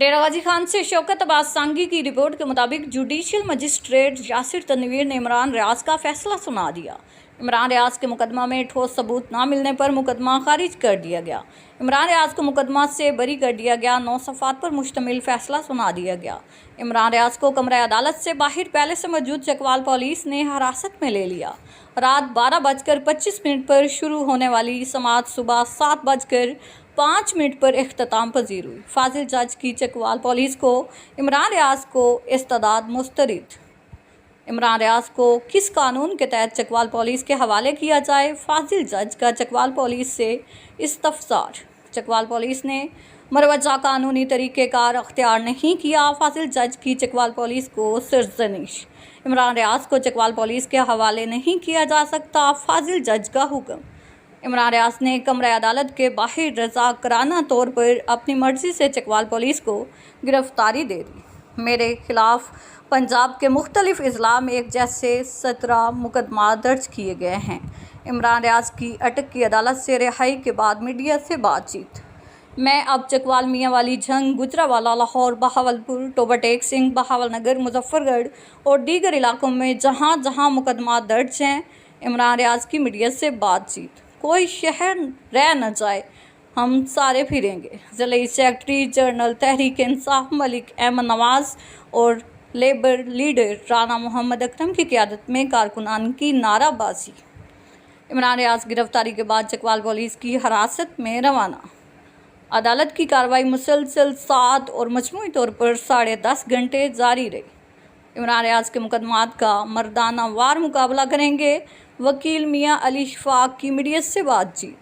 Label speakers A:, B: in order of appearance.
A: डेरा गाजी खान से शौकत अब्बास सांगी की रिपोर्ट के मुताबिक जुडिशियल मजिस्ट्रेट यासिर तनवीर ने इमरान रियाज का फैसला सुना दिया। इमरान रियाज के मुकदमा में ठोस सबूत न मिलने पर मुकदमा खारिज कर दिया गया। इमरान रियाज को मुकदमा से बरी कर दिया गया। 9 सफ़ात पर मुश्तमिल फैसला सुना दिया गया। इमरान रियाज को कमरा अदालत से बाहर पहले से मौजूद चकवाल पुलिस ने हिरासत में ले लिया। रात 12:25 पर शुरू होने वाली समाअत सुबह 7:05 पर इख्तिताम पजीर हुई। फाजिल जज की चकवाल पुलिस को इमरान रियाज को इस्तदाद मुस्तरद। इमरान रियाज को किस कानून के तहत चकवाल पुलिस के हवाले किया जाए, फाजिल जज का चकवाल पुलिस से इस्तफसार। चकवाल पुलिस ने मरवजा कानूनी तरीक़ेकार अख्तियार नहीं किया। फाजिल जज की चकवाल पुलिस को सरजनिश। इमरान रियाज को चकवाल पुलिस के हवाले नहीं किया जा सकता, फाजिल जज का हुक्म। इमरान रियाज ने कमरा अदालत के बाहर रज़ाकराना तौर पर अपनी मर्ज़ी से चकवाल पुलिस को गिरफ्तारी दे दी। मेरे खिलाफ पंजाब के मुख्तलिफ अजला में एक जैसे 17 मुकदमा दर्ज किए गए हैं। इमरान रियाज की अटक की अदालत से रिहाई के बाद मीडिया से बातचीत। मैं अब चकवाल मियाँ वाली जंग, गुजरावाला, लाहौर, बहावलपुर, टोबा टेक सिंह, बहावल नगर, मुजफ्फरगढ़ और दीगर इलाकों में जहाँ जहाँ मुकदमा दर्ज हैं, इमरान रियाज की मीडिया से बातचीत। कोई शहर रह न जाए, हम सारे फिरेंगे। ज़िले सेक्रेटरी जनरल तहरीक इंसाफ मलिक अहमद नवाज़ और लेबर लीडर राना मोहम्मद अकरम की क़यादत में कारकुनान की नाराबाजी। इमरान रियाज गिरफ्तारी के बाद चकवाल पुलिस की हिरासत में रवाना। अदालत की कार्रवाई मुसलसल 7 और मजमूई तौर पर 10.5 घंटे जारी रही। इमरान रियाज के मुकदमात का मर्दाना वार मुकाबला करेंगे। वकील मियाँ अली शफाक की मीडिया से बातचीत।